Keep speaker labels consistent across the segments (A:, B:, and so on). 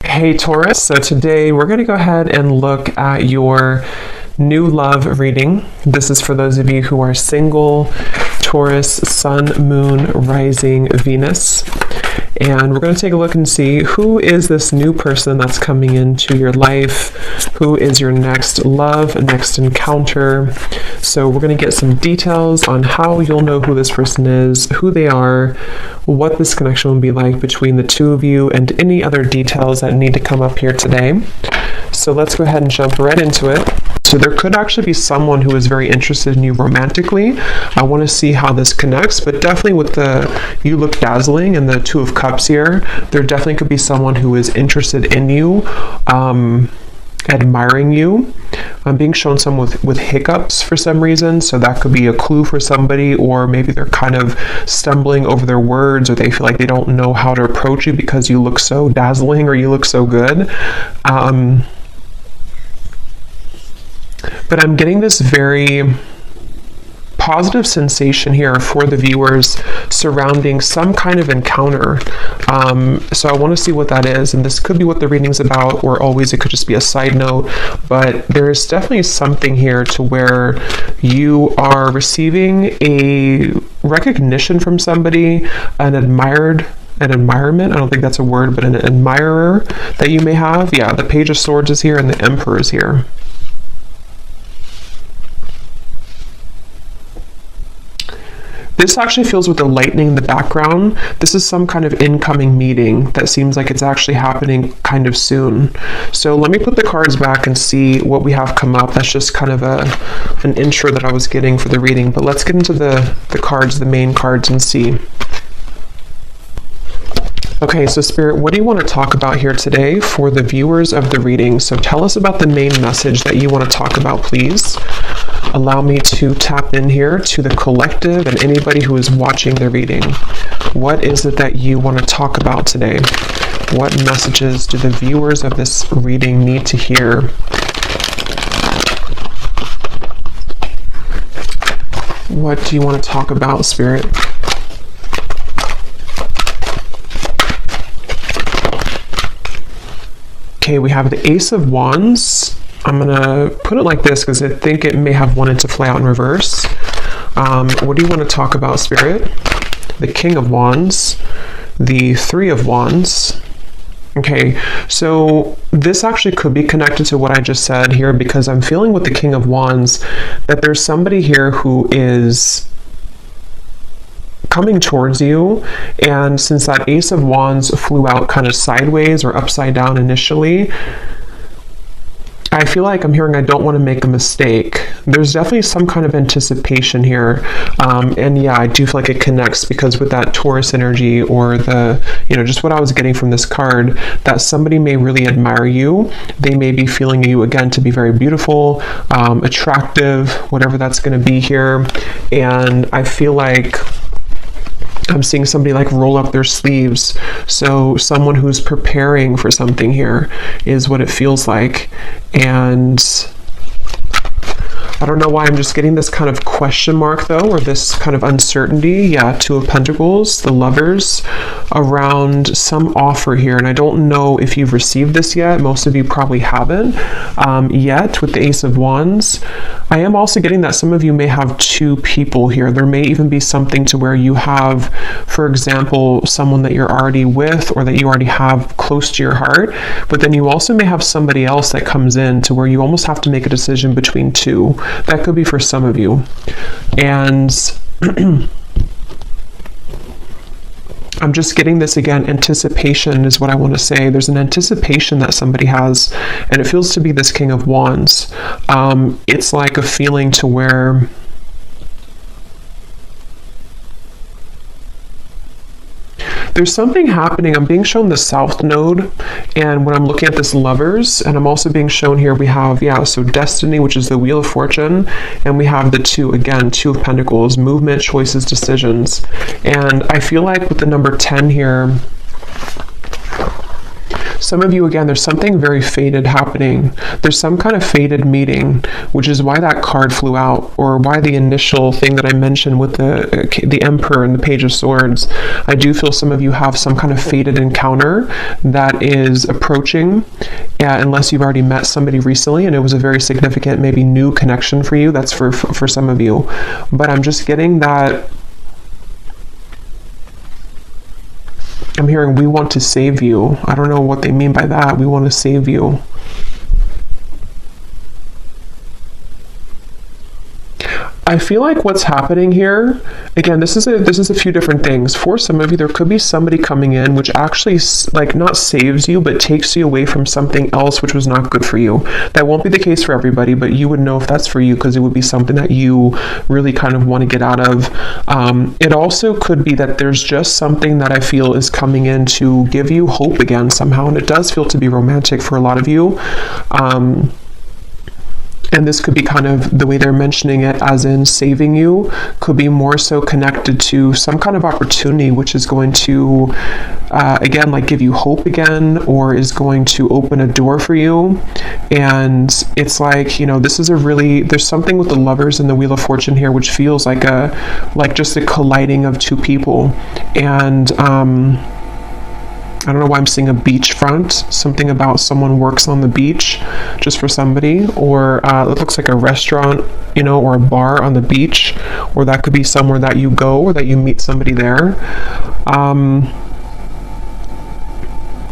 A: Hey Taurus, so today we're going to go ahead and look at your new love reading. This is for those of you who are single, Taurus, Sun, Moon, Rising, Venus. And we're going to take a look and see who is this new person that's coming into your life, who is your next love, next encounter. So we're going to get some details on how you'll know who this person is, who they are, what this connection will be like between the two of you, and any other details that need to come up here today. So let's go ahead and jump right into it. So there could actually be someone who is very interested in you romantically. I want to see how this connects, but definitely with the you look dazzling and the Two of Cups here, there definitely could be someone who is interested in you, admiring you. I'm being shown someone with hiccups for some reason, so that could be a clue for somebody, or maybe they're kind of stumbling over their words, or they feel like they don't know how to approach you because you look so dazzling or you look so good. But I'm getting this very positive sensation here for the viewers surrounding some kind of encounter. So I want to see what that is, and this could be what the reading's about, or always it could just be a side note, but there's definitely something here to where you are receiving a recognition from somebody, an admirement, I don't think that's a word, but an admirer that you may have. Yeah, the Page of Swords is here and the Emperor is here. This actually feels with the lightning in the background. This is some kind of incoming meeting that seems like it's actually happening kind of soon. So let me put the cards back and see what we have come up. That's just kind of an intro that I was getting for the reading. But let's get into the cards, the main cards, and see. Okay, so Spirit, what do you want to talk about here today for the viewers of the reading? So tell us about the main message that you want to talk about, please. Allow me to tap in here to the collective and anybody who is watching the reading. What is it that you want to talk about today? What messages do the viewers of this reading need to hear? What do you want to talk about, Spirit? Okay, we have the Ace of Wands. I'm going to put it like this because I think it may have wanted to fly out in reverse. What do you want to talk about, Spirit? The King of Wands, the Three of Wands. Okay, so this actually could be connected to what I just said here, because I'm feeling with the King of Wands that there's somebody here who is coming towards you, and since that Ace of Wands flew out kind of sideways or upside down initially, I feel like I'm hearing I don't want to make a mistake. There's definitely some kind of anticipation here, and yeah, I do feel like it connects, because with that Taurus energy, or the, just what I was getting from this card, that somebody may really admire you. They may be feeling you again to be very beautiful, attractive, whatever that's going to be here, and I feel like I'm seeing somebody like roll up their sleeves. So someone who's preparing for something here is what it feels like. And I don't know why I'm just getting this kind of question mark though, or this kind of uncertainty. Yeah, Two of Pentacles, the Lovers, around some offer here. And I don't know if you've received this yet. Most of you probably haven't yet with the Ace of Wands. I am also getting that some of you may have two people here. There may even be something to where you have, for example, someone that you're already with, or that you already have close to your heart. But then you also may have somebody else that comes in to where you almost have to make a decision between two. That could be for some of you. And I'm just getting this again, anticipation is what I want to say. There's an anticipation that somebody has, and it feels to be this King of Wands. It's like a feeling to where there's something happening. I'm being shown the South Node, and when I'm looking at this Lovers, and I'm also being shown here, we have, so Destiny, which is the Wheel of Fortune, and we have the Two of Pentacles, movement, choices, decisions. And I feel like with the number 10 here, Some of you, again, there's something very fated happening. There's some kind of fated meeting, which is why that card flew out, or why the initial thing that I mentioned with the Emperor and the Page of Swords. I do feel some of you have some kind of fated encounter that is approaching, unless you've already met somebody recently and it was a very significant, maybe new connection for you. That's for some of you. But I'm just getting that I'm hearing we want to save you. I don't know what they mean by that. We want to save you. I feel like what's happening here, again, this is a few different things. For some of you, there could be somebody coming in which actually like not saves you, but takes you away from something else which was not good for you. That won't be the case for everybody, but you would know if that's for you because it would be something that you really kind of want to get out of. It also could be that there's just something that I feel is coming in to give you hope again somehow, and it does feel to be romantic for a lot of you. And this could be kind of the way they're mentioning it, as in saving you, could be more so connected to some kind of opportunity, which is going to, again, like give you hope again, or is going to open a door for you. And it's like, you know, this is there's something with the Lovers and the Wheel of Fortune here, which feels like just a colliding of two people. And, I don't know why I'm seeing a beachfront, something about someone works on the beach just for somebody, or it looks like a restaurant, you know, or a bar on the beach, or that could be somewhere that you go or that you meet somebody there.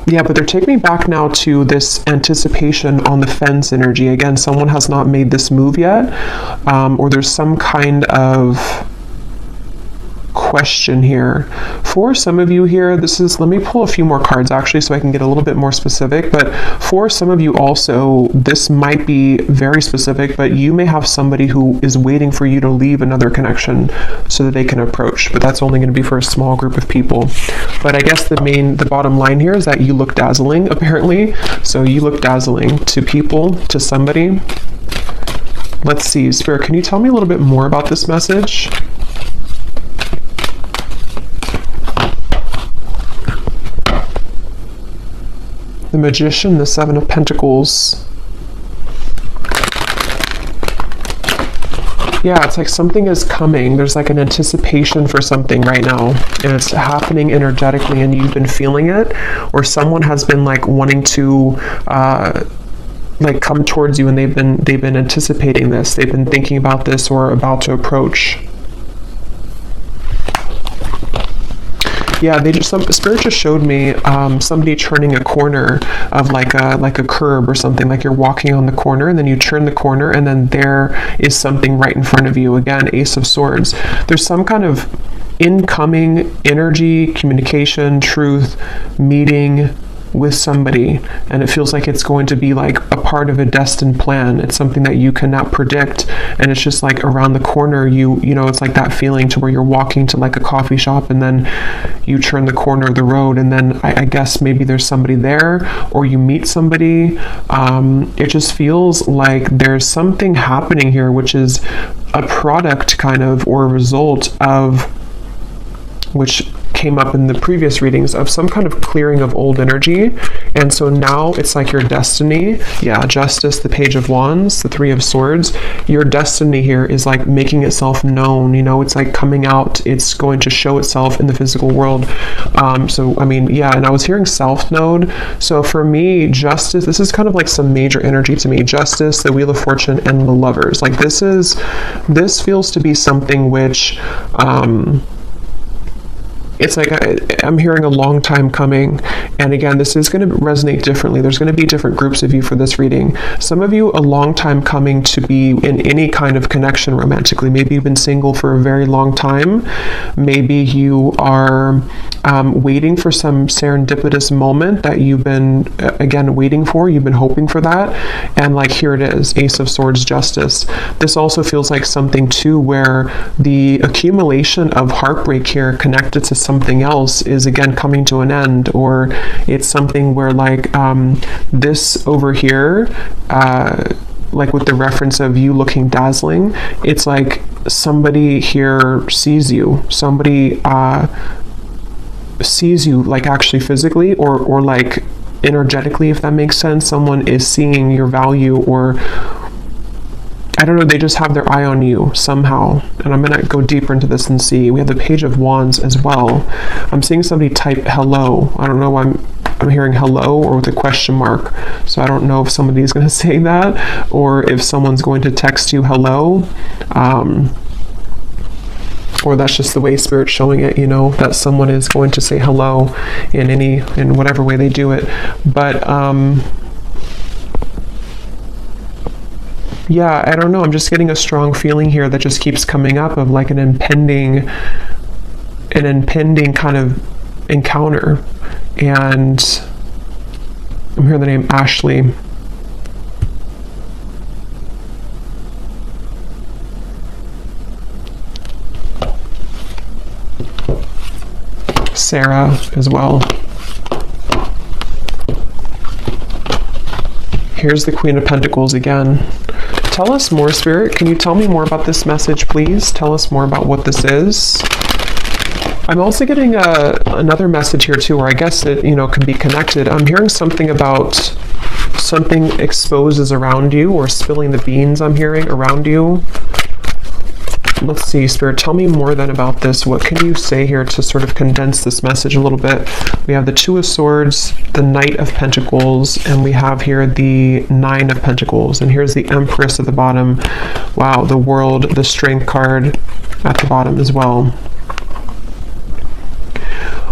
A: Yeah, but they're taking me back now to this anticipation on the fence energy. Again, someone has not made this move yet, or there's some kind of question here. For some of you here, let me pull a few more cards actually so I can get a little bit more specific, but for some of you also, this might be very specific, but you may have somebody who is waiting for you to leave another connection so that they can approach, but that's only going to be for a small group of people. But I guess the bottom line here is that you look dazzling, apparently. So you look dazzling to people, to somebody. Let's see, Spirit, can you tell me a little bit more about this message? The Magician, the Seven of Pentacles. Yeah, it's like something is coming. There's like an anticipation for something right now, and it's happening energetically, and you've been feeling it, or someone has been like wanting to like come towards you, and they've been anticipating this. They've been thinking about this or about to approach. Yeah, Spirit just showed me somebody turning a corner of like a curb or something, like you're walking on the corner and then you turn the corner and then there is something right in front of you. Again, Ace of Swords. There's some kind of incoming energy, communication, truth, meeting with somebody, and it feels like it's going to be like a part of a destined plan. It's something that you cannot predict, and it's just like around the corner. You know, it's like that feeling to where you're walking to like a coffee shop and then you turn the corner of the road, and then I guess maybe there's somebody there, or you meet somebody. It just feels like there's something happening here, which is a product kind of, or a result of, which came up in the previous readings, of some kind of clearing of old energy. And so now it's like your destiny. Yeah, Justice, the Page of Wands, the Three of Swords. Your destiny here is like making itself known. You know, it's like coming out. It's going to show itself in the physical world. So, I mean, yeah, and I was hearing South Node. So for me, Justice, this is kind of like some major energy to me. Justice, the Wheel of Fortune, and the Lovers. Like this feels to be something which, it's like I'm hearing a long time coming, and again, this is going to resonate differently. There's going to be different groups of you for this reading. Some of you, a long time coming to be in any kind of connection romantically. Maybe you've been single for a very long time. Maybe you are waiting for some serendipitous moment that you've been, again, waiting for. You've been hoping for that, and like here it is, Ace of Swords, Justice. This also feels like something too where the accumulation of heartbreak here connected to something else is again coming to an end, or it's something where like this over here, like with the reference of you looking dazzling, it's like somebody here sees you, somebody sees you like actually physically, or like energetically, if that makes sense. Someone is seeing your value, or I don't know, they just have their eye on you somehow. And I'm going to go deeper into this and see. We have the Page of Wands as well. I'm seeing somebody type hello. I don't know why I'm hearing hello or with a question mark. So I don't know if somebody's going to say that or if someone's going to text you hello. Or that's just the way Spirit's showing it, you know, that someone is going to say hello in whatever way they do it. But yeah, I don't know. I'm just getting a strong feeling here that just keeps coming up of like an impending kind of encounter. And I'm hearing the name Ashley. Sarah as well. Here's the Queen of Pentacles again. Tell us more, Spirit. Can you tell me more about this message, please? Tell us more about what this is. I'm also getting another message here too, where I guess it, you know, can be connected. I'm hearing something about something exposes around you, or spilling the beans, I'm hearing, around you. Let's see, Spirit, tell me more then about this. What can you say here to sort of condense this message a little bit? We have the Two of Swords, the Knight of Pentacles, and we have here the Nine of Pentacles. And here's the Empress at the bottom. Wow, the World, the Strength card at the bottom as well.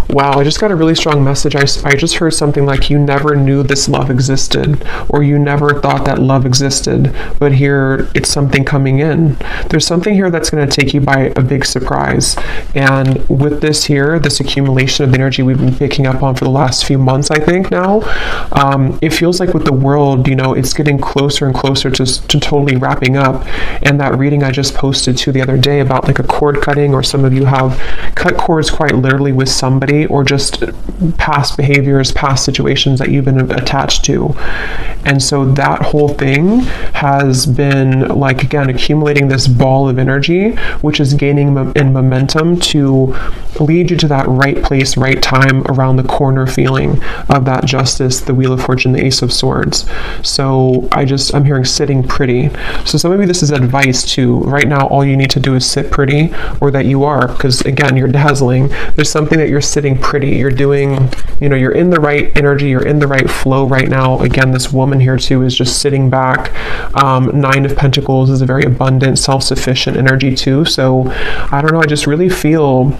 A: Wow, I just got a really strong message. I just heard something like you never knew this love existed, or you never thought that love existed, but here it's something coming in. There's something here that's going to take you by a big surprise. And with this here, this accumulation of the energy we've been picking up on for the last few months, I think now, it feels like with the world, you know, it's getting closer and closer to totally wrapping up. And that reading I just posted to the other day about like a cord cutting, or some of you have cut cords quite literally with somebody, or just past behaviors, past situations that you've been attached to. And so that whole thing has been like, again, accumulating this ball of energy, which is gaining in momentum to lead you to that right place, right time, around the corner feeling of that Justice, the Wheel of Fortune, the Ace of Swords. So I'm hearing sitting pretty. So some of you, this is advice too. Right now, all you need to do is sit pretty, or that you are, because again, you're dazzling. There's something that you're sitting pretty. You're doing, you know, you're in the right energy, you're in the right flow right now. Again, this woman here too is just sitting back. Nine of Pentacles is a very abundant, self-sufficient energy too. So I don't know, I just really feel,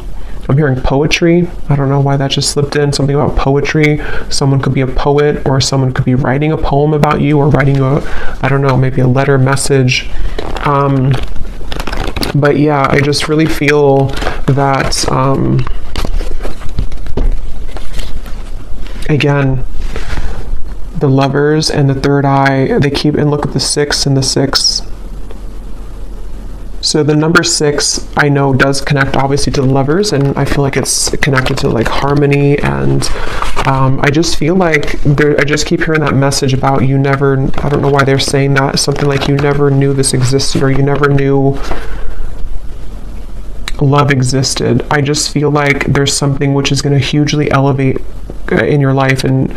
A: I'm hearing poetry. I don't know why that just slipped in, something about poetry. Someone could be a poet, or someone could be writing a poem about you, or writing I don't know, maybe a letter message. But yeah, I just really feel that, again, the Lovers and the Third Eye, they keep, and look at the 6 and the 6. So the number 6, I know, does connect obviously to the Lovers, and I feel like it's connected to like harmony. And I just feel like I just keep hearing that message about you never, I don't know why they're saying that, something like you never knew this existed, or you never knew love existed. I just feel like there's something which is going to hugely elevate in your life, and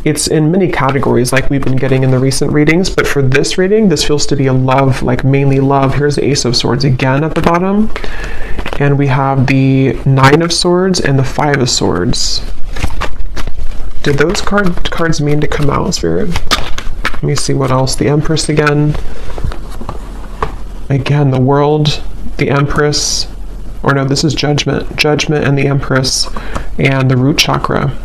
A: it's in many categories like we've been getting in the recent readings, but for this reading, this feels to be a love, like mainly love. Here's the Ace of Swords again at the bottom, and we have the Nine of Swords and the Five of Swords. Did those cards mean to come out, Spirit? Let me see what else. The Empress again, the World, the Empress, or no, this is Judgment and the Empress, and the root chakra.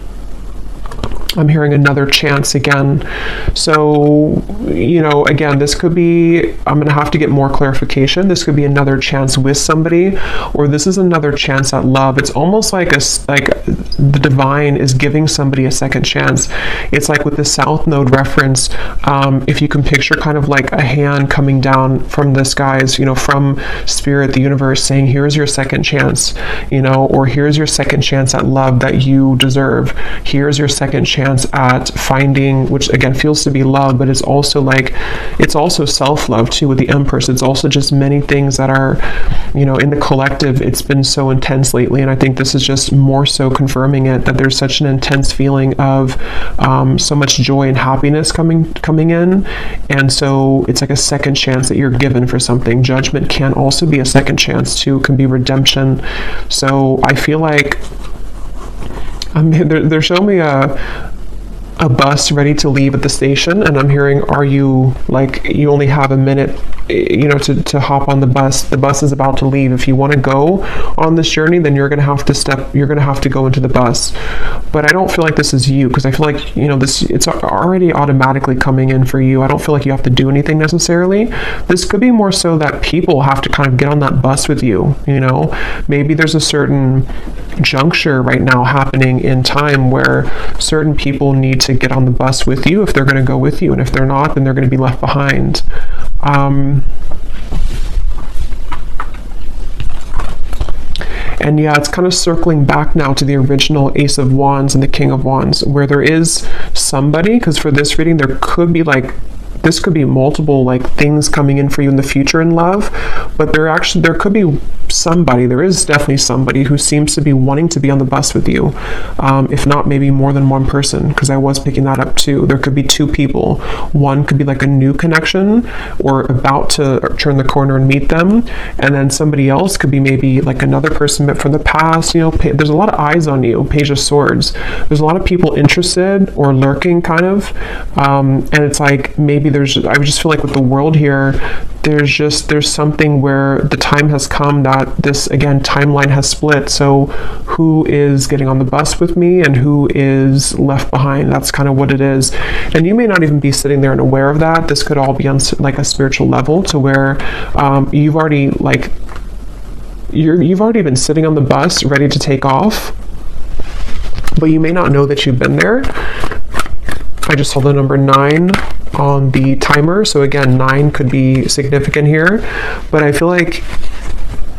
A: I'm hearing another chance again. So, you know, again, this could be, I'm going to have to get more clarification. This could be another chance with somebody, or this is another chance at love. It's almost like the divine is giving somebody a second chance. It's like with the South Node reference, if you can picture kind of like a hand coming down from the skies, you know, from Spirit, the universe, saying, here's your second chance, you know, or here's your second chance at love that you deserve. Here's your second chance chance at finding, which again feels to be love, but it's also like, it's also self-love too with the Empress. It's also just many things that are, you know, in the collective, it's been so intense lately. And I think this is just more so confirming it, that there's such an intense feeling of so much joy and happiness coming in. And so it's like a second chance that you're given for something. Judgment can also be a second chance too, can be redemption. So I feel like they're showing me a bus ready to leave at the station, and I'm hearing, are you, like, you only have a minute, you know, to hop on the bus. The bus is about to leave. If you want to go on this journey, then you're going to have to go into the bus. But I don't feel like this is you, because I feel like, you know, it's already automatically coming in for you. I don't feel like you have to do anything necessarily. This could be more so that people have to kind of get on that bus with you, you know. Maybe there's a certain juncture right now happening in time where certain people need to get on the bus with you if they're going to go with you, and if they're not, then they're going to be left behind. And yeah, it's kind of circling back now to the original Ace of Wands and the King of Wands, where there is somebody, because for this reading there could be like, this could be multiple like things coming in for you in the future in love, but there could be somebody, there is definitely somebody who seems to be wanting to be on the bus with you, if not maybe more than one person, because I was picking that up too. There could be two people. One could be like a new connection or about to turn the corner and meet them, and then somebody else could be maybe like another person met from the past. You know, there's a lot of eyes on you. Page of Swords, there's a lot of people interested or lurking kind of, and it's like maybe I would just feel like with the world here, there's something where the time has come that this, again, timeline has split. So who is getting on the bus with me and who is left behind? That's kind of what it is. And you may not even be sitting there and aware of that. This could all be on like a spiritual level, to where you've already been sitting on the bus ready to take off, but you may not know that you've been there. I just saw the number 9 on the timer, so again, 9 could be significant here, but I feel like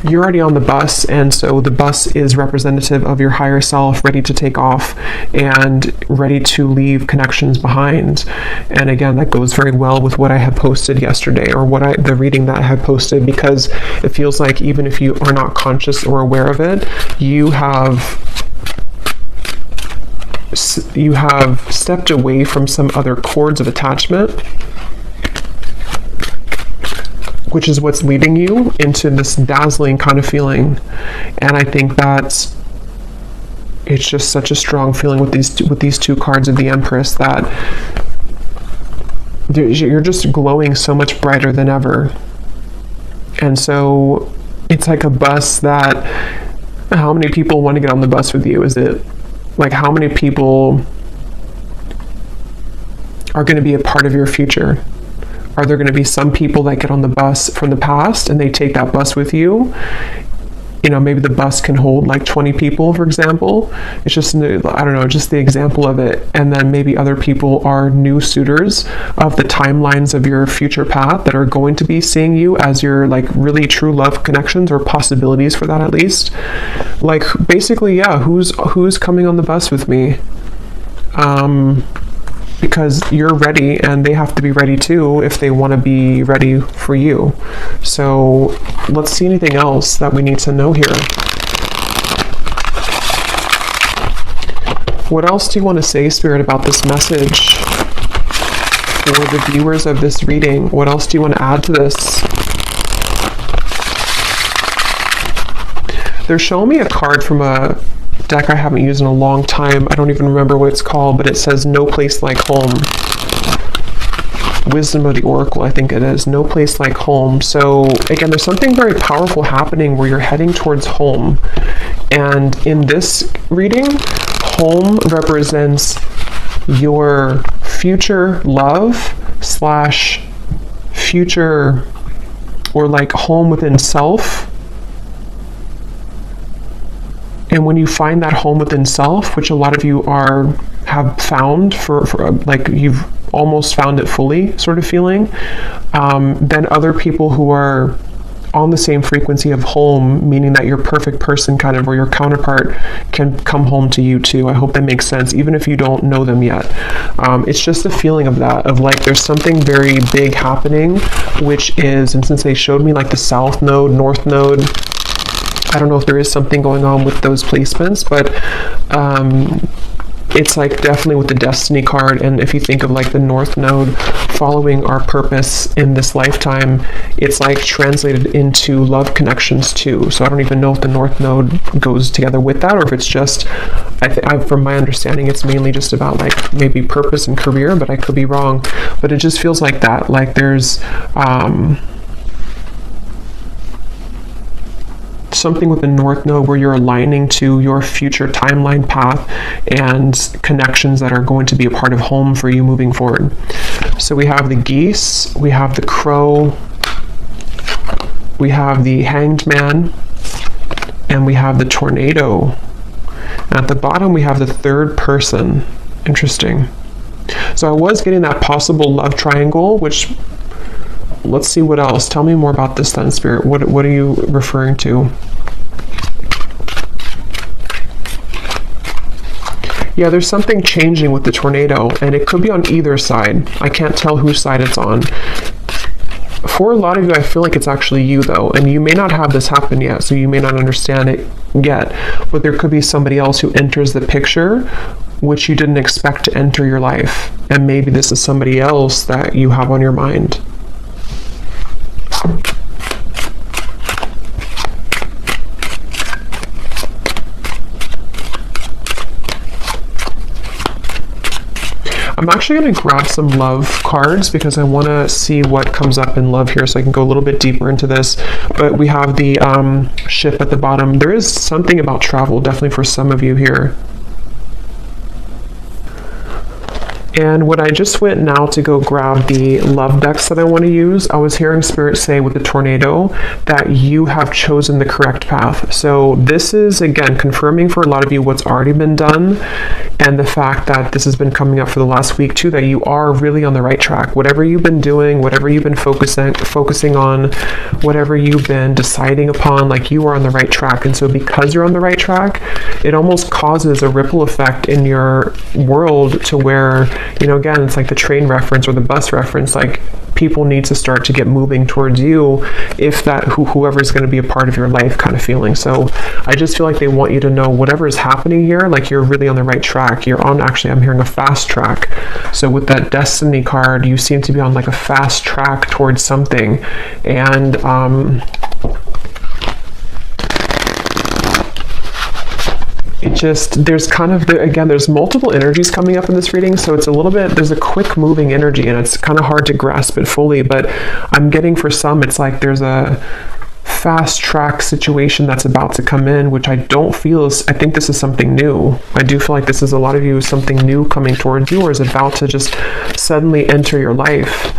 A: you're already on the bus, and so the bus is representative of your higher self, ready to take off and ready to leave connections behind. And again, that goes very well with what I had posted yesterday, or the reading that I had posted, because it feels like even if you are not conscious or aware of it, you have stepped away from some other cords of attachment, which is what's leading you into this dazzling kind of feeling. And I think that it's just such a strong feeling with these two cards of the Empress, that you're just glowing so much brighter than ever. And so it's like a bus that, how many people want to get on the bus with you? Is it like, how many people are going to be a part of your future? Are there going to be some people that get on the bus from the past and they take that bus with you? You know, maybe the bus can hold like 20 people, for example. It's just, I don't know, just the example of it. And then maybe other people are new suitors of the timelines of your future path that are going to be seeing you as your like really true love connections, or possibilities for that at least. Like basically, yeah, who's coming on the bus with me? Because you're ready, and they have to be ready too if they want to be ready for you. So let's see anything else that we need to know here. What else do you want to say, Spirit, about this message for the viewers of this reading? What else do you want to add to this? They're showing me a card from a deck I haven't used in a long time. I don't even remember what it's called, but it says No Place Like Home. Wisdom of the Oracle, I think it is. No Place Like Home. So again, there's something very powerful happening where you're heading towards home. And in this reading, home represents your future love / future, or like home within self. And when you find that home within self, which a lot of you have found for like you've almost found it fully sort of feeling, then other people who are on the same frequency of home, meaning that your perfect person kind of, or your counterpart, can come home to you too. I hope that makes sense, even if you don't know them yet. It's just a feeling of that, of like there's something very big happening, which is, and since they showed me like the south node, north node, I don't know if there is something going on with those placements, but it's like definitely with the destiny card. And if you think of like the north node following our purpose in this lifetime, it's like translated into love connections too. So I don't even know if the north node goes together with that, or if it's just, from my understanding, it's mainly just about like maybe purpose and career, but I could be wrong. But it just feels like that, like there's something with the north node where you're aligning to your future timeline path and connections that are going to be a part of home for you moving forward. So we have the geese, we have the crow, we have the hanged man, and we have the tornado. At the bottom we have the third person. Interesting. So I was getting that possible love triangle, which, let's see what else. Tell me more about this then, Spirit. What are you referring to? Yeah, there's something changing with the tornado, and it could be on either side. I can't tell whose side it's on. For a lot of you, I feel like it's actually you though, and you may not have this happen yet, so you may not understand it yet, but there could be somebody else who enters the picture which you didn't expect to enter your life, and maybe this is somebody else that you have on your mind. I'm actually going to grab some love cards because I want to see what comes up in love here, so I can go a little bit deeper into this. But we have the ship at the bottom. There is something about travel, definitely for some of you here. And when I just went now to go grab the love decks that I want to use, I was hearing Spirit say with the tornado that you have chosen the correct path. So this is, again, confirming for a lot of you what's already been done, and the fact that this has been coming up for the last week too, that you are really on the right track. Whatever you've been doing, whatever you've been focusing on, whatever you've been deciding upon, like you are on the right track. And so because you're on the right track, it almost causes a ripple effect in your world to where, you know, again, it's like the train reference or the bus reference, like people need to start to get moving towards you if that whoever's going to be a part of your life kind of feeling. So I just feel like they want you to know whatever is happening here, like you're really on the right track. You're on, actually, I'm hearing a fast track. So with that destiny card, you seem to be on like a fast track towards something. And it just, there's kind of, again, there's multiple energies coming up in this reading, so it's a little bit, there's a quick moving energy, and it's kind of hard to grasp it fully, but I'm getting for some, it's like there's a fast track situation that's about to come in, which I don't feel is, I think this is something new. I do feel like this is a lot of you, something new coming towards you, or is about to just suddenly enter your life,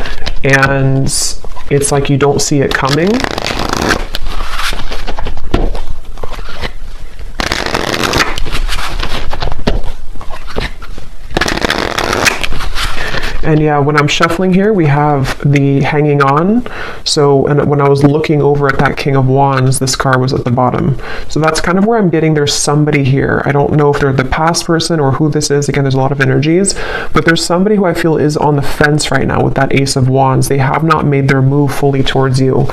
A: and it's like you don't see it coming. And yeah, when I'm shuffling here, we have the hanging on. So, and when I was looking over at that King of Wands, this card was at the bottom. So that's kind of where I'm getting there's somebody here. I don't know if they're the past person or who this is. Again, there's a lot of energies, but there's somebody who I feel is on the fence right now with that Ace of Wands. They have not made their move fully towards you.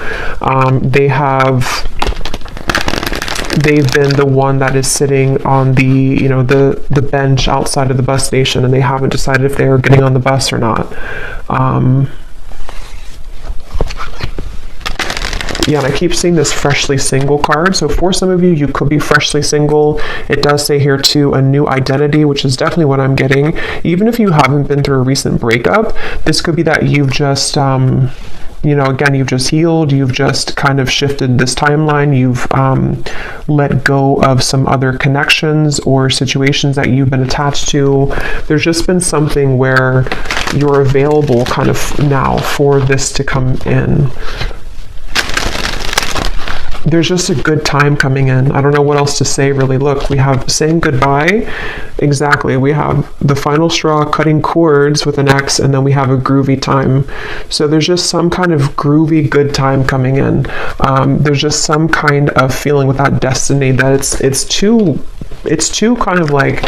A: They've been the one that is sitting on the, you know, the bench outside of the bus station, and they haven't decided if they're getting on the bus or not. Yeah, and I keep seeing this freshly single card. So for some of you, you could be freshly single. It does say here too, a new identity, which is definitely what I'm getting. Even if you haven't been through a recent breakup, this could be that you've just, you know, again, you've just healed, you've just kind of shifted this timeline, you've let go of some other connections or situations that you've been attached to. There's just been something where you're available kind of now for this to come in. there's just a good time coming in. I don't know what else to say, really. Look, we have saying goodbye. Exactly. We have the final straw, cutting cords with an X, and then we have a groovy time. So there's just some kind of groovy good time coming in. There's just some kind of feeling with that destiny that it's too kind of like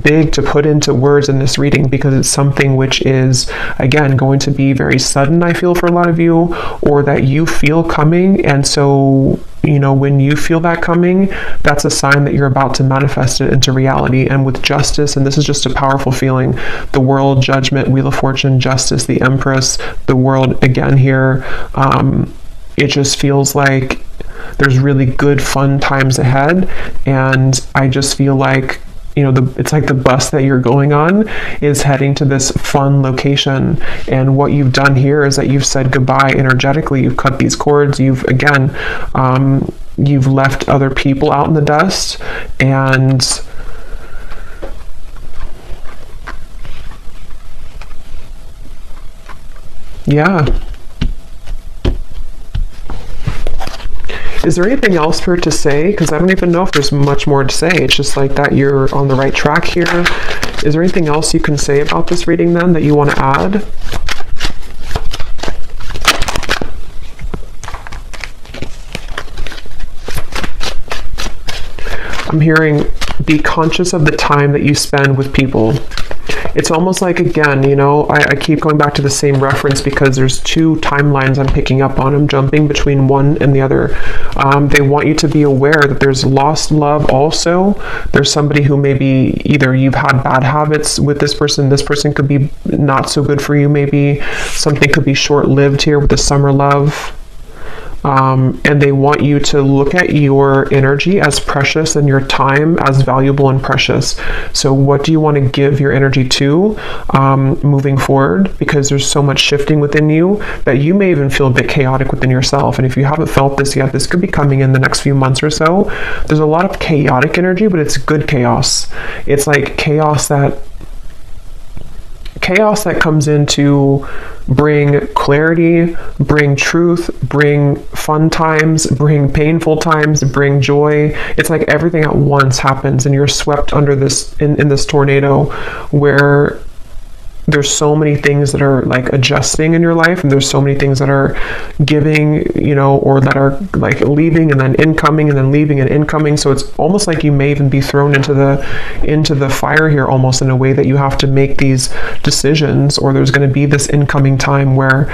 A: big to put into words in this reading, because it's something which is, again, going to be very sudden, I feel, for a lot of you, or that you feel coming. And so, you know, when you feel that coming, that's a sign that you're about to manifest it into reality. And with justice, and this is just a powerful feeling, the world, judgment, wheel of fortune, justice, the empress, the world again here, it just feels like there's really good fun times ahead. And I just feel like, you know, it's like the bus that you're going on is heading to this fun location. And what you've done here is that you've said goodbye energetically. You've cut these cords. You've, again, you've left other people out in the dust. And yeah. Is there anything else for it to say? Because I don't even know if there's much more to say. It's just like that you're on the right track here. Is there anything else you can say about this reading then that you want to add? I'm hearing, be conscious of the time that you spend with people. It's almost like, again, you know, I keep going back to the same reference because there's two timelines I'm picking up on. I'm jumping between one and the other. They want you to be aware that there's lost love also. There's somebody who maybe either you've had bad habits with this person could be not so good for you maybe. Something could be short-lived here with the summer love. And they want you to look at your energy as precious and your time as valuable and precious. So what do you want to give your energy to moving forward? Because there's so much shifting within you that you may even feel a bit chaotic within yourself. And if you haven't felt this yet, this could be coming in the next few months or so. There's a lot of chaotic energy, but it's good chaos. It's like chaos that comes in to bring clarity, bring truth, bring fun times, bring painful times, bring joy. It's like everything at once happens and you're swept under this in this tornado where there's so many things that are like adjusting in your life, and there's so many things that are giving, you know, or that are like leaving and then incoming and then leaving and incoming. So it's almost like you may even be thrown into the fire here, almost in a way that you have to make these decisions, or there's going to be this incoming time where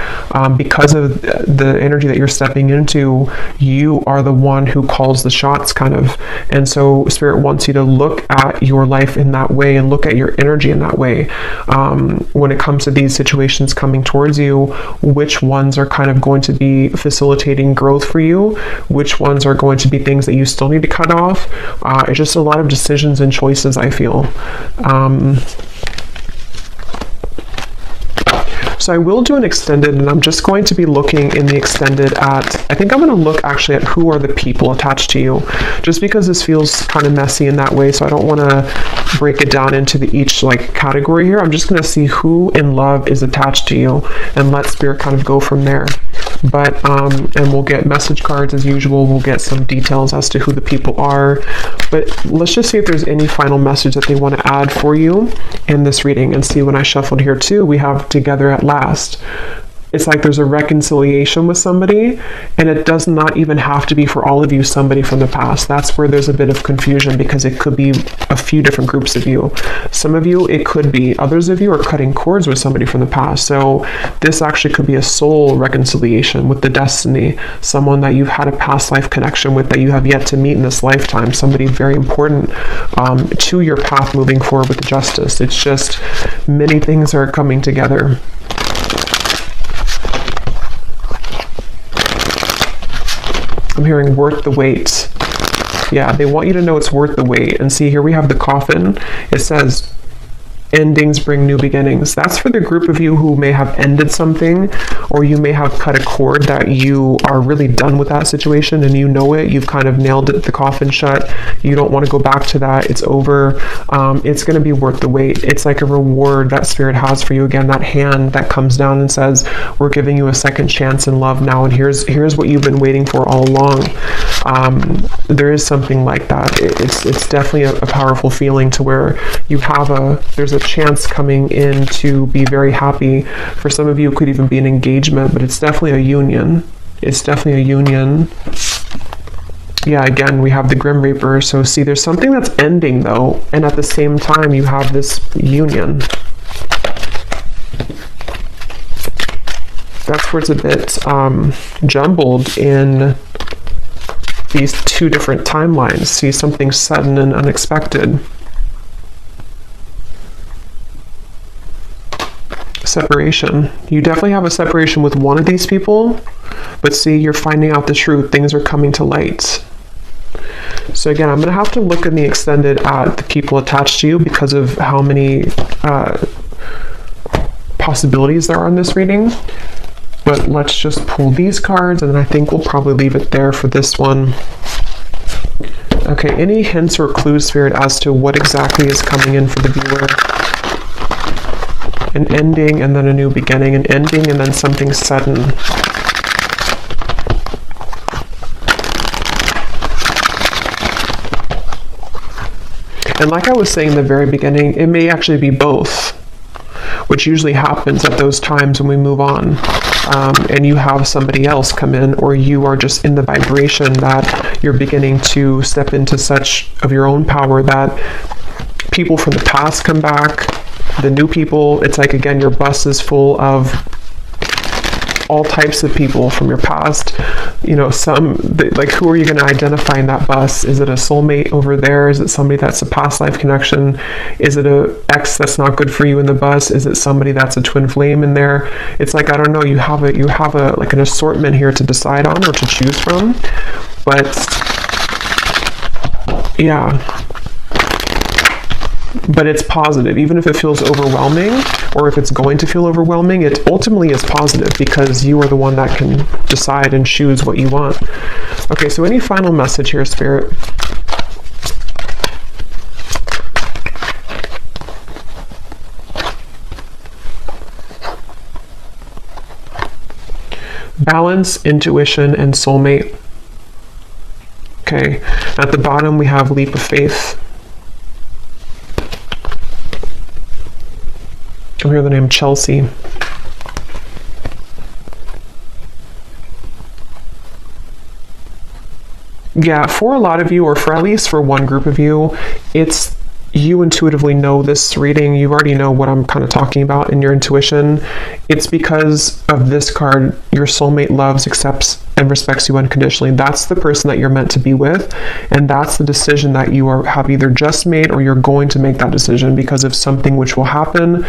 A: because of the energy that you're stepping into, you are the one who calls the shots, kind of. And so Spirit wants you to look at your life in that way and look at your energy in that way. When it comes to these situations coming towards you, which ones are kind of going to be facilitating growth for you, which ones are going to be things that you still need to cut off. It's just a lot of decisions and choices, I feel. So I will do an extended, and I'm just going to be looking in the extended at, I think I'm going to look actually at who are the people attached to you, just because this feels kind of messy in that way. So I don't want to break it down into each like category here. I'm just going to see who in love is attached to you and let Spirit kind of go from there. But and we'll get message cards as usual. We'll get some details as to who the people are. But let's just see if there's any final message that they want to add for you in this reading. And see, when I shuffled here too, we have together at last. It's like there's a reconciliation with somebody, and it does not even have to be for all of you somebody from the past. That's where there's a bit of confusion, because it could be a few different groups of you. Some of you, it could be. Others of you are cutting cords with somebody from the past. So this actually could be a soul reconciliation with the destiny, someone that you've had a past life connection with that you have yet to meet in this lifetime, somebody very important to your path moving forward with justice. It's just many things are coming together. I'm hearing worth the wait. Yeah, they want you to know it's worth the wait. And see, here we have the coffin. It says, endings bring new beginnings. That's for the group of you who may have ended something, or you may have cut a cord that you are really done with that situation and you know it. You've kind of nailed it, the coffin shut. You don't want to go back to that. It's over. It's going to be worth the wait. It's like a reward that Spirit has for you. Again, that hand that comes down and says, we're giving you a second chance in love now, and here's what you've been waiting for all along. There is something like that. It's definitely a powerful feeling to where there's a chance coming in to be very happy. For some of you, it could even be an engagement, but it's definitely a union. It's definitely a union. Yeah, again, we have the Grim Reaper. So see, there's something that's ending though, and at the same time, you have this union. That's where it's a bit jumbled in these two different timelines. See, something sudden and unexpected. Separation. You definitely have a separation with one of these people, but see, you're finding out the truth. Things are coming to light. So again, I'm going to have to look in the extended at the people attached to you because of how many possibilities there are in this reading. But let's just pull these cards, and then I think we'll probably leave it there for this one. Okay, any hints or clues, Spirit, as to what exactly is coming in for the viewer? An ending and then a new beginning, an ending and then something sudden. And like I was saying in the very beginning, it may actually be both, which usually happens at those times when we move on. And you have somebody else come in, or you are just in the vibration that you're beginning to step into such of your own power that people from the past come back, the new people. It's like, again, your bus is full of all types of people from your past. You know, like, who are you going to identify in that bus? Is it a soulmate over there? Is it somebody that's a past life connection? Is it a ex that's not good for you in the bus? Is it somebody that's a twin flame in there? It's like, I don't know, you have a like an assortment here to decide on or to choose from. But yeah, but it's positive. Even if it feels overwhelming, or if it's going to feel overwhelming, it ultimately is positive because you are the one that can decide and choose what you want. Okay, so any final message here, Spirit? Balance, intuition, and soulmate. Okay, at the bottom we have leap of faith. I hear the name Chelsea. Yeah, for a lot of you, or for at least for one group of you, you intuitively know this reading. You already know what I'm kind of talking about in your intuition. It's because of this card. Your soulmate loves, accepts, and respects you unconditionally. That's the person that you're meant to be with, and that's the decision that you have either just made, or you're going to make that decision because of something which will happen,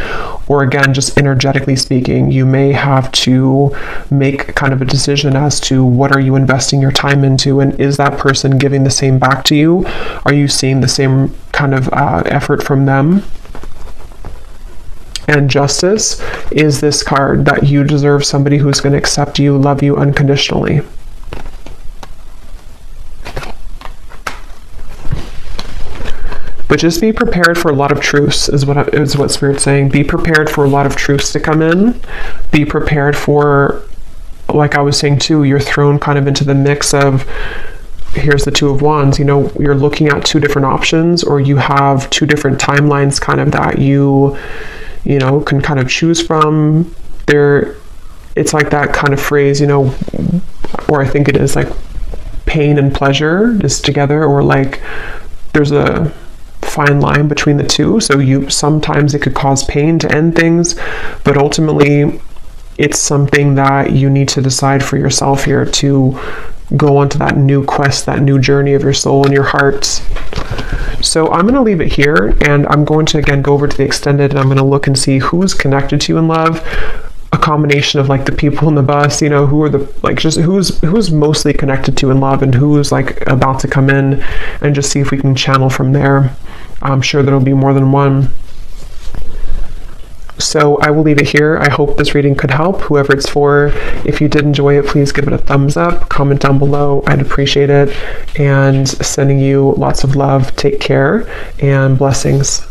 A: or again, just energetically speaking, you may have to make kind of a decision as to what are you investing your time into, and is that person giving the same back to you? Are you seeing the same kind of effort from them? And justice is this card, that you deserve somebody who's going to accept you, love you unconditionally. But just be prepared for a lot of truths, is what Spirit's saying. Be prepared for a lot of truths to come in. Be prepared for, like I was saying too, you're thrown kind of into the mix of, here's the Two of Wands. You know, you're looking at two different options, or you have two different timelines kind of that you know, can kind of choose from. It's like that kind of phrase, you know, or I think it is like pain and pleasure is together, or like there's a fine line between the two. So sometimes it could cause pain to end things, but ultimately it's something that you need to decide for yourself here to go onto that new quest, that new journey of your soul and your heart. So I'm going to leave it here, and I'm going to again go over to the extended, and I'm going to look and see who's connected to you in love. A combination of like the people in the bus, you know, who are the, like, just who's mostly connected to in love, and who's like about to come in, and just see if we can channel from there. I'm sure there'll be more than one. So I will leave it here. I hope this reading could help whoever it's for. If you did enjoy it, please give it a thumbs up, comment down below. I'd appreciate it. And sending you lots of love. Take care and blessings.